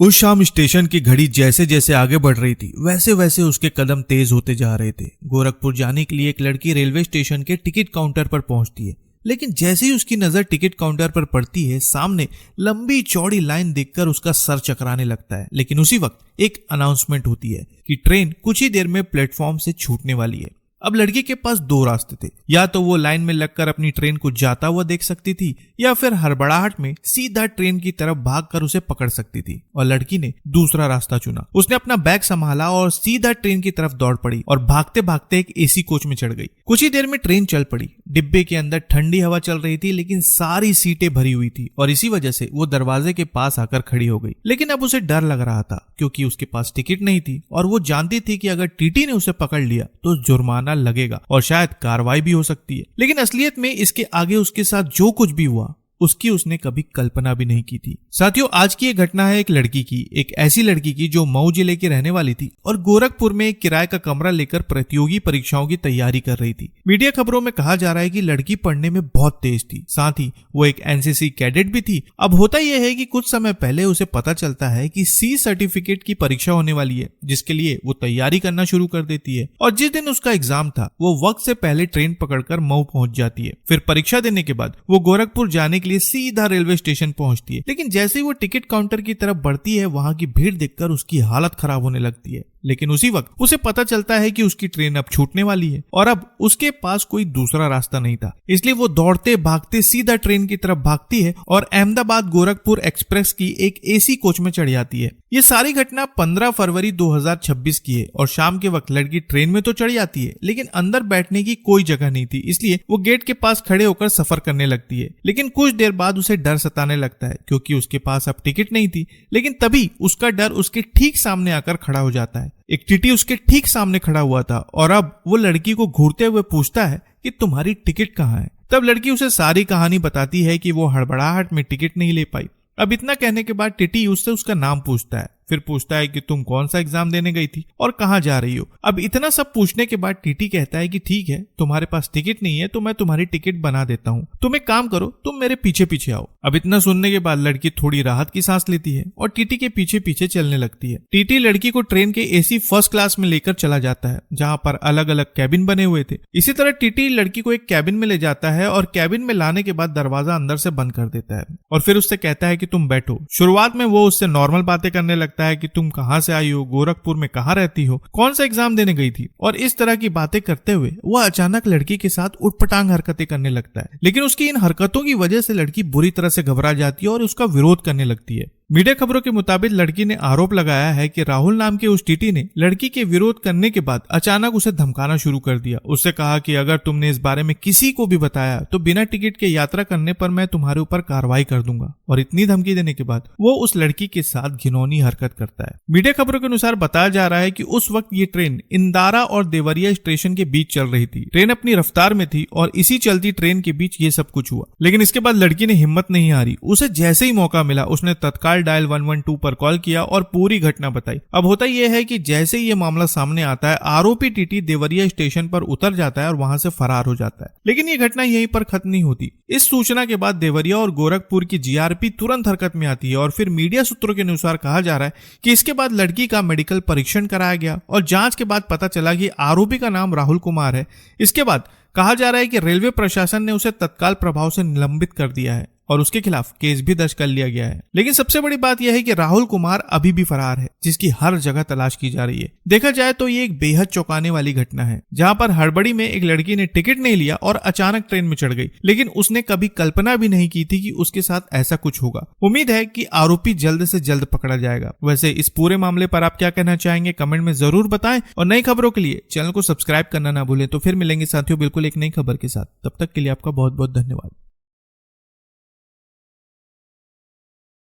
उस शाम स्टेशन की घड़ी जैसे जैसे आगे बढ़ रही थी वैसे वैसे उसके कदम तेज होते जा रहे थे। गोरखपुर जाने के लिए एक लड़की रेलवे स्टेशन के टिकट काउंटर पर पहुंचती है, लेकिन जैसे ही उसकी नजर टिकट काउंटर पर पड़ती है सामने लंबी चौड़ी लाइन देखकर उसका सर चकराने लगता है। लेकिन उसी वक्त एक अनाउंसमेंट होती है कि ट्रेन कुछ ही देर में प्लेटफॉर्म से छूटने वाली है। अब लड़की के पास दो रास्ते थे, या तो वो लाइन में लगकर अपनी ट्रेन को जाता हुआ देख सकती थी या फिर हड़बड़ाहट में सीधा ट्रेन की तरफ भागकर उसे पकड़ सकती थी। और लड़की ने दूसरा रास्ता चुना। उसने अपना बैग संभाला और सीधा ट्रेन की तरफ दौड़ पड़ी और भागते भागते एक एसी कोच में चढ़ गई। कुछ ही देर में ट्रेन चल पड़ी। डिब्बे के अंदर ठंडी हवा चल रही थी, लेकिन सारी सीटें भरी हुई थी और इसी वजह से वो दरवाजे के पास आकर खड़ी हो गई। लेकिन अब उसे डर लग रहा था, क्योंकि उसके पास टिकट नहीं थी और वो जानती थी कि अगर टीटी ने उसे पकड़ लिया तो जुर्माना लगेगा और शायद कार्रवाई भी हो सकती है। लेकिन असलियत में इसके आगे उसके साथ जो कुछ भी हुआ उसकी उसने कभी कल्पना भी नहीं की थी। साथियों, आज की ये घटना है एक लड़की की, एक ऐसी लड़की की जो मऊ जिले की रहने वाली थी और गोरखपुर में एक किराए का कमरा लेकर प्रतियोगी परीक्षाओं की तैयारी कर रही थी। मीडिया खबरों में कहा जा रहा है कि लड़की पढ़ने में बहुत तेज थी, साथ ही वो एक एनसीसी कैडेट भी थी। अब होता यह है कि कुछ समय पहले उसे पता चलता है कि सी सर्टिफिकेट की परीक्षा होने वाली है, जिसके लिए वो तैयारी करना शुरू कर देती है। और जिस दिन उसका एग्जाम था वो वक्त से पहले ट्रेन पकड़कर मऊ पहुंच जाती है। फिर परीक्षा देने के बाद वो गोरखपुर जाने लिए सीधा रेलवे स्टेशन पहुंचती है। लेकिन जैसे ही वो टिकट काउंटर की तरफ बढ़ती है वहां की भीड़ देखकर उसकी हालत खराब होने लगती है। लेकिन उसी वक्त उसे पता चलता है कि उसकी ट्रेन अब छूटने वाली है और अब उसके पास कोई दूसरा रास्ता नहीं था। इसलिए वो दौड़ते भागते सीधा ट्रेन की तरफ भागती है और अहमदाबाद गोरखपुर एक्सप्रेस की एक एसी कोच में चढ़ जाती है। ये सारी घटना 15 फरवरी 2026 की है और शाम के वक्त लड़की ट्रेन में तो चढ़ जाती है, लेकिन अंदर बैठने की कोई जगह नहीं थी। इसलिए वो गेट के पास खड़े होकर सफर करने लगती है। लेकिन कुछ देर बाद उसे डर सताने लगता है, क्योंकि उसके पास अब टिकट नहीं थी। लेकिन तभी उसका डर उसके ठीक सामने आकर खड़ा हो जाता है। एक टीटी उसके ठीक सामने खड़ा हुआ था और अब वो लड़की को घूरते हुए पूछता है कि तुम्हारी टिकट कहाँ है। तब लड़की उसे सारी कहानी बताती है कि वो हड़बड़ाहट में टिकट नहीं ले पाई। अब इतना कहने के बाद टीटी उससे उसका नाम पूछता है, फिर पूछता है कि तुम कौन सा एग्जाम देने गई थी और कहाँ जा रही हो। अब इतना सब पूछने के बाद टीटी कहता है कि ठीक है, तुम्हारे पास टिकट नहीं है तो मैं तुम्हारी टिकट बना देता हूँ, तुम एक काम करो, तुम मेरे पीछे पीछे आओ। अब इतना सुनने के बाद लड़की थोड़ी राहत की सांस लेती है और टीटी के पीछे पीछे चलने लगती है। टीटी लड़की को ट्रेन के एसी फर्स्ट क्लास में लेकर चला जाता है, जहाँ पर अलग अलग कैबिन बने हुए थे। इसी तरह टीटी लड़की को एक कैबिन में ले जाता है और कैबिन में लाने के बाद दरवाजा अंदर से बंद कर देता है और फिर उससे कहता है कि तुम बैठो। शुरुआत में वो उससे नॉर्मल बातें करने लगता है कि तुम कहाँ से आई हो, गोरखपुर में कहाँ रहती हो, कौन सा एग्जाम देने गई थी, और इस तरह की बातें करते हुए वह अचानक लड़की के साथ उठपटांग हरकतें करने लगता है। लेकिन उसकी इन हरकतों की वजह से लड़की बुरी तरह से घबरा जाती है और उसका विरोध करने लगती है। मीडिया खबरों के मुताबिक लड़की ने आरोप लगाया है कि राहुल नाम के उस टीटी ने लड़की के विरोध करने के बाद अचानक उसे धमकाना शुरू कर दिया। उससे कहा कि अगर तुमने इस बारे में किसी को भी बताया तो बिना टिकट के यात्रा करने पर मैं तुम्हारे ऊपर कार्रवाई कर दूंगा। और इतनी धमकी देने के बाद वो उस लड़की के साथ घिनौनी हरकत करता है। मीडिया खबरों के अनुसार बताया जा रहा है कि उस वक्त ये ट्रेन इंदारा और देवरिया स्टेशन के बीच चल रही थी। ट्रेन अपनी रफ्तार में थी और इसी चलती ट्रेन के बीच ये सब कुछ हुआ। लेकिन इसके बाद लड़की ने हिम्मत नहीं हारी। उसे जैसे ही मौका मिला उसने तत्काल डायल 112 पर कॉल किया और पूरी घटना बताई। अब होता यह है कि जैसे ही ये मामला सामने आता है आरोपी टीटी देवरिया स्टेशन पर उतर जाता है और वहां से फरार हो जाता है। लेकिन ये घटना यहीं पर खत्म नहीं होती। इस सूचना के बाद देवरिया और गोरखपुर की जीआरपी तुरंत हरकत में आती है और फिर मीडिया सूत्रों के अनुसार कहा जा रहा है कि इसके बाद लड़की का मेडिकल परीक्षण कराया गया और जांच के बाद पता चला कि आरोपी का नाम राहुल कुमार है। इसके बाद कहा जा रहा है कि रेलवे प्रशासन ने उसे तत्काल प्रभाव से निलंबित कर दिया है और उसके खिलाफ केस भी दर्ज कर लिया गया है। लेकिन सबसे बड़ी बात यह है कि राहुल कुमार अभी भी फरार है, जिसकी हर जगह तलाश की जा रही है। देखा जाए तो ये एक बेहद चौंकाने वाली घटना है, जहां पर हड़बड़ी में एक लड़की ने टिकट नहीं लिया और अचानक ट्रेन में चढ़ गई। लेकिन उसने कभी कल्पना भी नहीं की थी कि उसके साथ ऐसा कुछ होगा। उम्मीद है कि आरोपी जल्द से जल्द पकड़ा जाएगा। वैसे इस पूरे मामले पर आप क्या कहना चाहेंगे, कमेंट में जरूर बताएं और नई खबरों के लिए चैनल को सब्सक्राइब करना ना भूलें। तो फिर मिलेंगे साथियों बिल्कुल एक नई खबर के साथ। तब तक के लिए आपका बहुत बहुत धन्यवाद।